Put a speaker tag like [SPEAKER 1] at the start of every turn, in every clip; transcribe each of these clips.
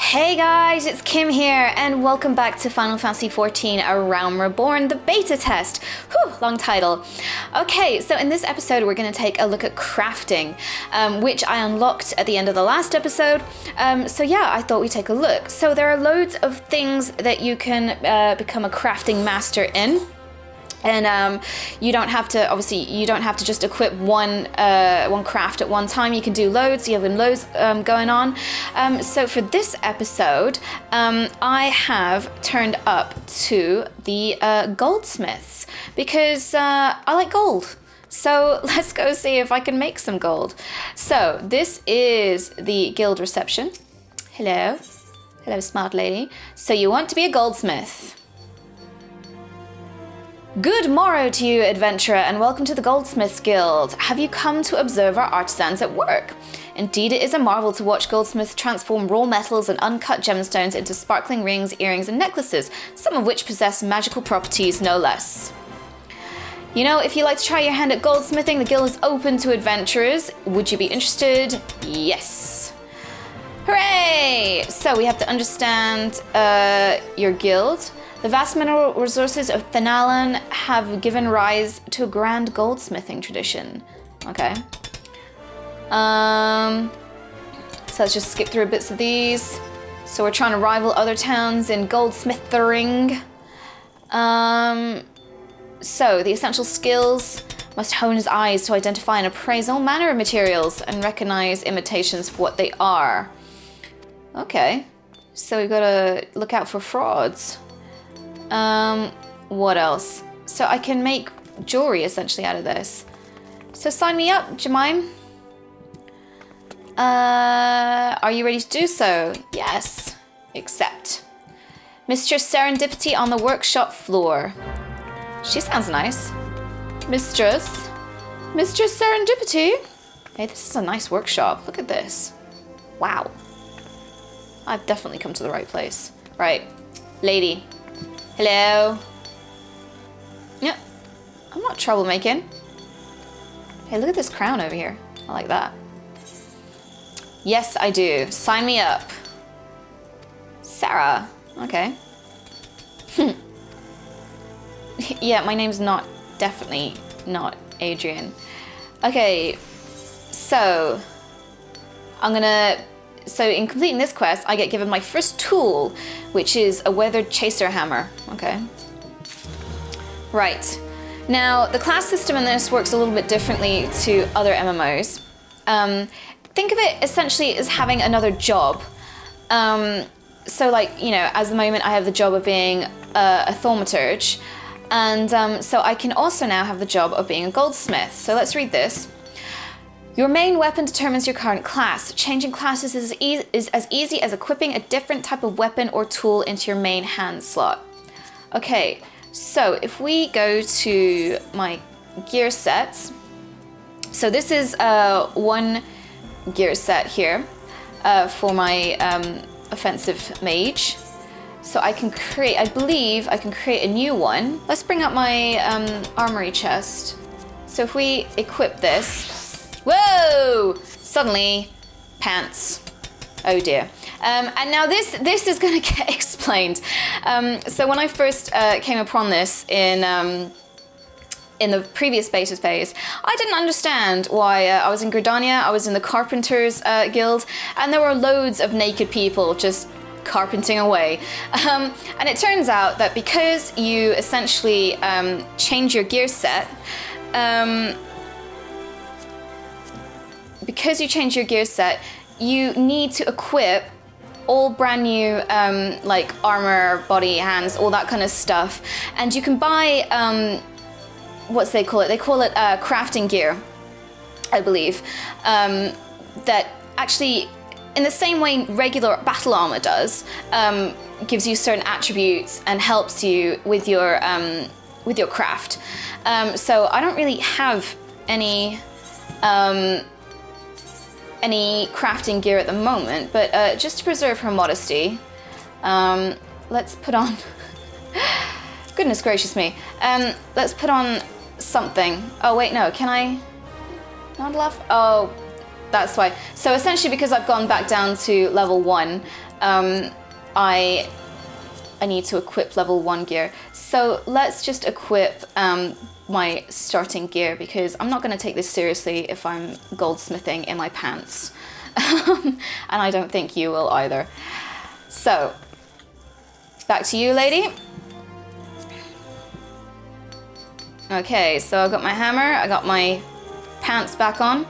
[SPEAKER 1] Hey guys, it's Kim here, and welcome back to Final Fantasy XIV, A Realm Reborn, the beta test. Whew, long title. Okay, so in this episode we're going to take a look at crafting, which I unlocked at the end of the last episode. So yeah, I thought we'd take a look. So there are loads of things that you can become a crafting master in. And you don't have to just equip one craft at one time. You can do loads. You have loads going on. So for this episode, I have turned up to the goldsmiths because I like gold. So let's go see if I can make some gold. So this is the guild reception. Hello, smart lady. So you want to be a goldsmith. Good morrow to you, adventurer, and welcome to the Goldsmiths Guild. Have you come to observe our artisans at work? Indeed, it is a marvel to watch goldsmiths transform raw metals and uncut gemstones into sparkling rings, earrings, and necklaces, some of which possess magical properties, no less. You know, if you'd like to try your hand at goldsmithing, the guild is open to adventurers. Would you be interested? Yes. Hooray! So we have to understand your guild. The vast mineral resources of Thanalan have given rise to a grand goldsmithing tradition. Okay. So let's just skip through bits of these. So we're trying to rival other towns in goldsmithing. So the essential skills must hone his eyes to identify and appraise all manner of materials and recognize imitations for what they are. Okay. So we've got to look out for frauds. What else? So I can make jewelry essentially out of this. So sign me up, Jemime. Are you ready to do so? Yes. Accept. Mistress Serendipity on the workshop floor. She sounds nice. Mistress Serendipity? Hey, this is a nice workshop. Look at this. Wow. I've definitely come to the right place. Right. Lady. Hello. Yep. I'm not troublemaking. Hey, look at this crown over here. I like that. Yes, I do. Sign me up. Sarah. Okay. Yeah, my name's definitely not Adrian. Okay. So in completing this quest, I get given my first tool, which is a weathered chaser hammer. Okay. Right. Now, the class system in this works a little bit differently to other MMOs. Think of it essentially as having another job. So like, you know, as the moment I have the job of being a thaumaturge, and so I can also now have the job of being a goldsmith. So let's read this. Your main weapon determines your current class. Changing classes is as easy as equipping a different type of weapon or tool into your main hand slot. Okay, so if we go to my gear sets, so this is one gear set here for my offensive mage. So I believe I can create a new one. Let's bring up my armory chest. So if we equip this, whoa! Suddenly, pants. Oh dear. And now this is going to get explained. So when I first came upon this in the previous beta phase, I didn't understand why I was in Gridania, I was in the Carpenters Guild, and there were loads of naked people just carpenting away. And it turns out that because you essentially change your gear set, you need to equip all brand new like armor, body, hands, all that kind of stuff. And you can buy, what's they call it? They call it crafting gear, I believe. That actually, in the same way regular battle armor does, gives you certain attributes and helps you with your craft. So I don't really have any crafting gear at the moment, but just to preserve her modesty, let's put on, goodness gracious me, let's put on something. Oh wait, no, can I not laugh? Oh, that's why. So essentially, because I've gone back down to level 1, I need to equip level 1 gear. So let's just equip my starting gear, because I'm not going to take this seriously if I'm goldsmithing in my pants. And I don't think you will either. So, back to you, lady. Okay, so I've got my hammer, I got my pants back on.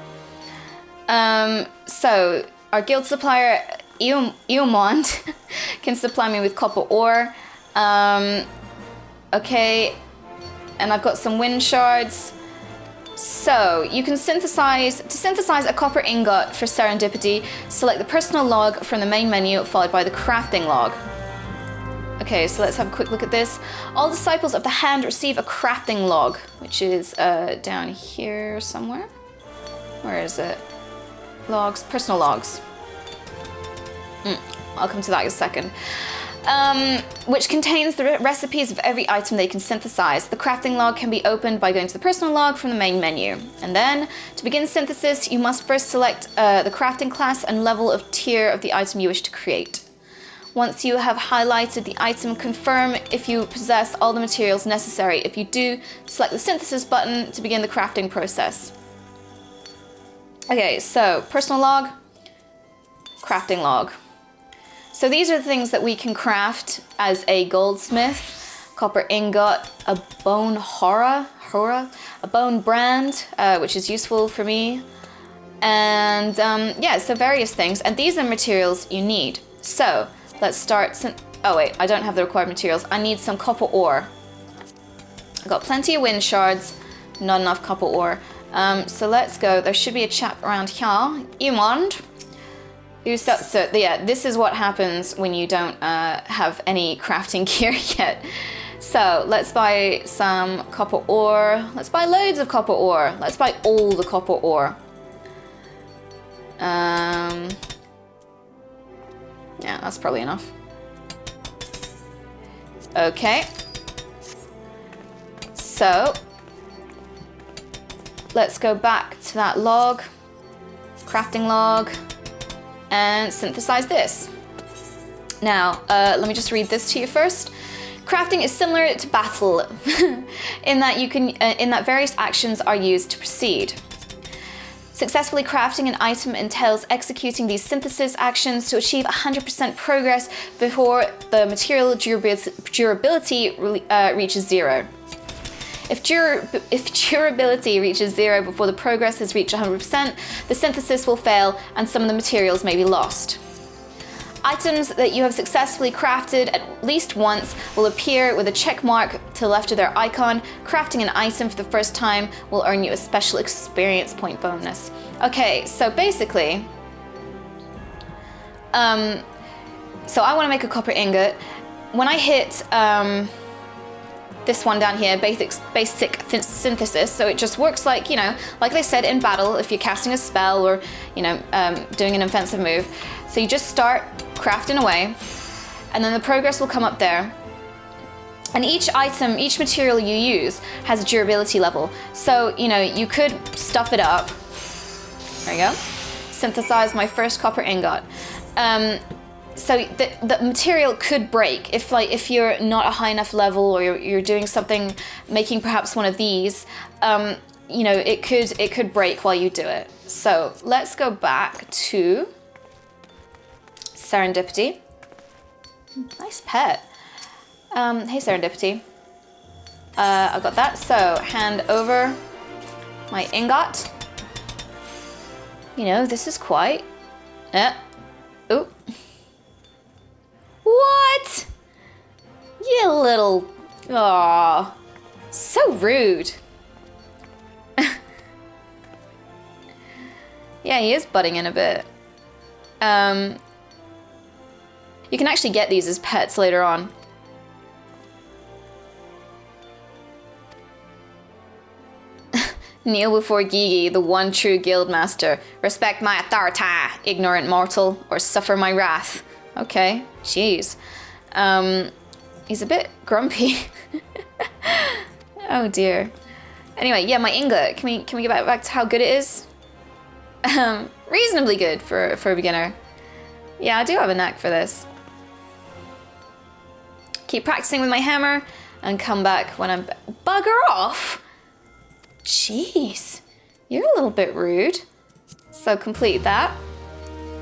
[SPEAKER 1] So, our guild supplier, Eomond, can supply me with copper ore. Okay, and I've got some wind shards. So, you can synthesize a copper ingot for serendipity, select the personal log from the main menu, followed by the crafting log. Okay, so let's have a quick look at this. All disciples of the hand receive a crafting log, which is down here somewhere. Where is it? Logs, personal logs. I'll come to that in a second. Which contains the recipes of every item they can synthesize. The crafting log can be opened by going to the personal log from the main menu. And then, to begin synthesis, you must first select the crafting class and level of tier of the item you wish to create. Once you have highlighted the item, confirm if you possess all the materials necessary. If you do, select the synthesis button to begin the crafting process. Okay, so personal log, crafting log. So these are the things that we can craft as a goldsmith. Copper ingot, a bone a bone brand, which is useful for me. And yeah, so various things. And these are materials you need. So let's start. Oh wait, I don't have the required materials. I need some copper ore. I've got plenty of wind shards, not enough copper ore. So let's go. There should be a chap around here. Eomond. So yeah, this is what happens when you don't have any crafting gear yet. So let's buy some copper ore. Let's buy loads of copper ore. Let's buy all the copper ore. Yeah, that's probably enough. Okay. So let's go back to that log, crafting log, and synthesize this. Now, let me just read this to you first. Crafting is similar to battle in that various actions are used to proceed. Successfully crafting an item entails executing these synthesis actions to achieve 100% progress before the material durability reaches 0. If durability reaches 0 before the progress has reached 100%, the synthesis will fail and some of the materials may be lost. Items that you have successfully crafted at least once will appear with a check mark to the left of their icon. Crafting an item for the first time will earn you a special experience point bonus. Okay, so basically, so I want to make a copper ingot. When I hit this one down here, basic synthesis, so it just works like, you know, like they said in battle, if you're casting a spell or, you know, doing an offensive move. So you just start crafting away, and then the progress will come up there. And each item, each material you use has a durability level. So, you know, you could stuff it up. There you go. Synthesize my first copper ingot. So the material could break if you're not a high enough level, or you're doing something, making perhaps one of these. You know, it could break while you do it. So let's go back to Serendipity. Nice pet. Hey Serendipity. I got that. So hand over my ingot. You know, this is quite. Ooh. What? You little. Aw. So rude. Yeah, he is butting in a bit. You can actually get these as pets later on. Kneel before Gigi, the one true guildmaster. Respect my authority, ignorant mortal, or suffer my wrath. Okay, jeez. He's a bit grumpy. Oh dear. Anyway, yeah, my ingot. Can we get back to how good it is? Reasonably good for a beginner. Yeah, I do have a knack for this. Keep practicing with my hammer and come back when I'm... Bugger off! Jeez, you're a little bit rude. So complete that.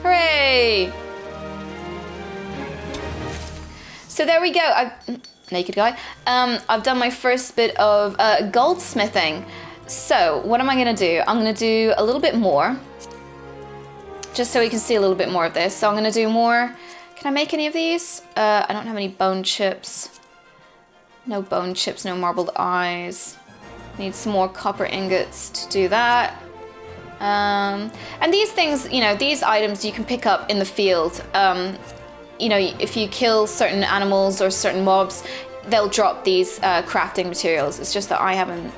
[SPEAKER 1] Hooray! So there we go. Naked guy. I've done my first bit of goldsmithing. So what am I gonna do? I'm gonna do a little bit more, just so we can see a little bit more of this. So I'm gonna do more. Can I make any of these? I don't have any bone chips. No bone chips, no marbled eyes. Need some more copper ingots to do that. And these things, you know, these items you can pick up in the field. You know, if you kill certain animals or certain mobs, they'll drop these crafting materials. It's just that I haven't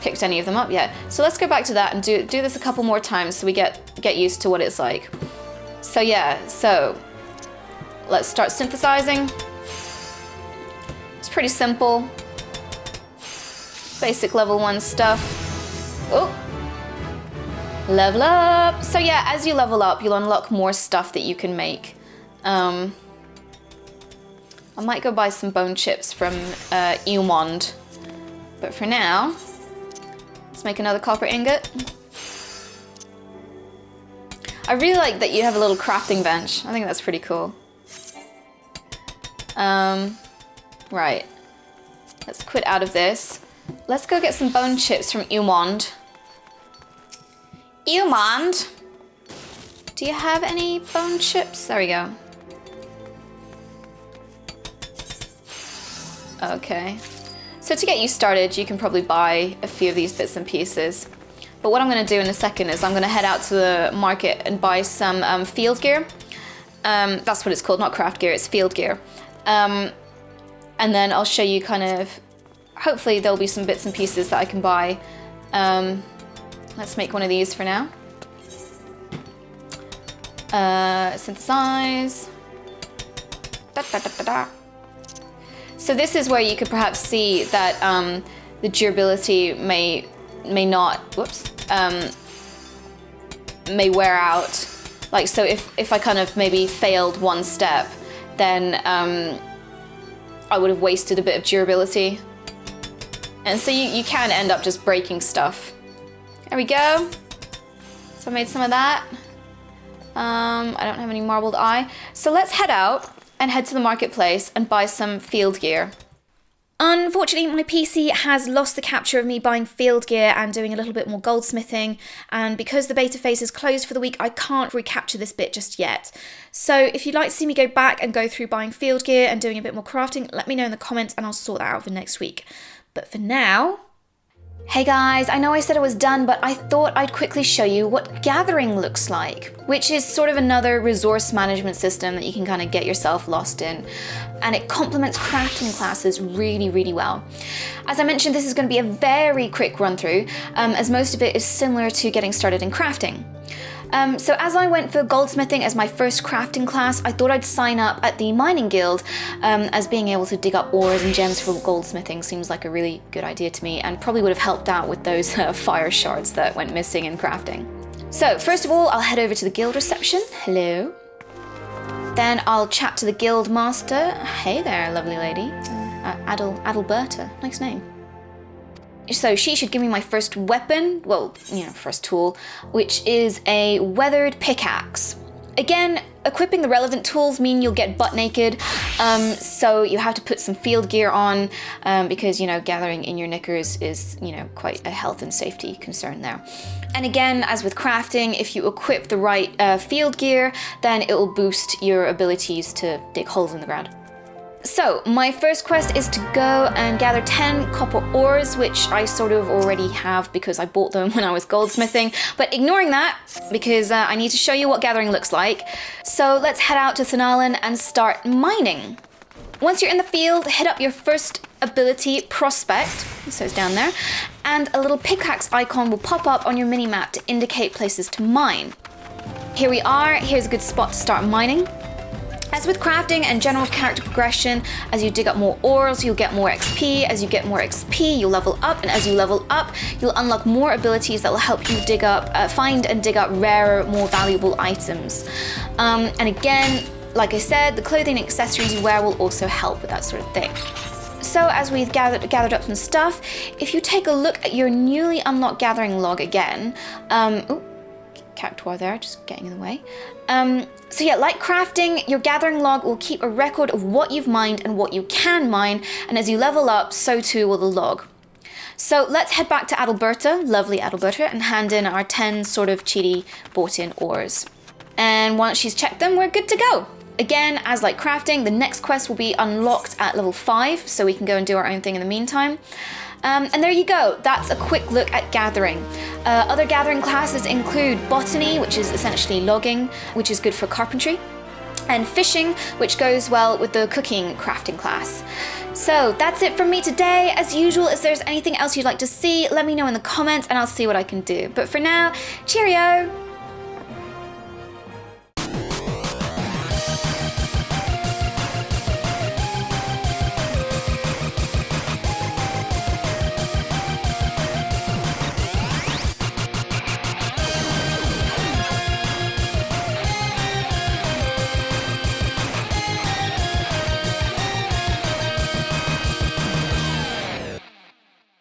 [SPEAKER 1] picked any of them up yet. So let's go back to that and do this a couple more times so we get used to what it's like. So yeah, so let's start synthesizing. It's pretty simple. Basic level 1 stuff. Oh, level up. So yeah, as you level up, you'll unlock more stuff that you can make. I might go buy some bone chips from Eumond, but for now, let's make another copper ingot. I really like that you have a little crafting bench. I think that's pretty cool. Right, let's quit out of this. Let's go get some bone chips from Eumond. Eumond, do you have any bone chips? There we go. Okay, so to get you started, you can probably buy a few of these bits and pieces. But what I'm going to do in a second is I'm going to head out to the market and buy some field gear. That's what it's called, not craft gear, it's field gear. And then I'll show you kind of, hopefully there'll be some bits and pieces that I can buy. Let's make one of these for now. Synthesize. Da, da, da, da, da. So this is where you could perhaps see that the durability may not, may wear out. Like, so if I kind of maybe failed one step, then I would have wasted a bit of durability. And so you can end up just breaking stuff. There we go. So I made some of that. I don't have any marbled eye. So let's head out and head to the marketplace and buy some field gear. Unfortunately, my PC has lost the capture of me buying field gear and doing a little bit more goldsmithing, and because the beta phase is closed for the week, I can't recapture this bit just yet. So if you'd like to see me go back and go through buying field gear and doing a bit more crafting, let me know in the comments and I'll sort that out for next week. But for now... Hey guys, I know I said I was done, but I thought I'd quickly show you what gathering looks like, which is sort of another resource management system that you can kind of get yourself lost in. And it complements crafting classes really, really well. As I mentioned, this is going to be a very quick run through, as most of it is similar to getting started in crafting. So as I went for goldsmithing as my first crafting class, I thought I'd sign up at the mining guild, as being able to dig up ores and gems for goldsmithing seems like a really good idea to me, and probably would have helped out with those fire shards that went missing in crafting. So first of all, I'll head over to the guild reception. Hello. Then I'll chat to the guild master. Hey there, lovely lady. Adalberta, nice name. So she should give me my first weapon, well, you know, first tool, which is a weathered pickaxe. Again, equipping the relevant tools mean you'll get butt naked, so you have to put some field gear on, because, you know, gathering in your knickers is, you know, quite a health and safety concern there. And again, as with crafting, if you equip the right field gear, then it will boost your abilities to dig holes in the ground. So, my first quest is to go and gather 10 copper ores, which I sort of already have because I bought them when I was goldsmithing, but ignoring that, because I need to show you what gathering looks like. So let's head out to Thanalan and start mining. Once you're in the field, hit up your first ability, Prospect, so it's down there, and a little pickaxe icon will pop up on your mini-map to indicate places to mine. Here we are, here's a good spot to start mining. As with crafting and general character progression, as you dig up more ores, you'll get more XP. As you get more XP, you'll level up, and as you level up, you'll unlock more abilities that will help you find and dig up rarer, more valuable items. And again, like I said, the clothing and accessories you wear will also help with that sort of thing. So as we've gathered up some stuff, if you take a look at your newly unlocked gathering log again, cactuar there, just getting in the way. So yeah, like crafting, your gathering log will keep a record of what you've mined and what you can mine, and as you level up, so too will the log. So let's head back to Adalberta, lovely Adalberta, and hand in our 10 sort of cheaty bought-in ores. And once she's checked them, we're good to go. Again, as like crafting, the next quest will be unlocked at level 5, so we can go and do our own thing in the meantime. And there you go, that's a quick look at gathering. Other gathering classes include botany, which is essentially logging, which is good for carpentry, and fishing, which goes well with the cooking crafting class. So that's it from me today. As usual, if there's anything else you'd like to see, let me know in the comments and I'll see what I can do. But for now, cheerio!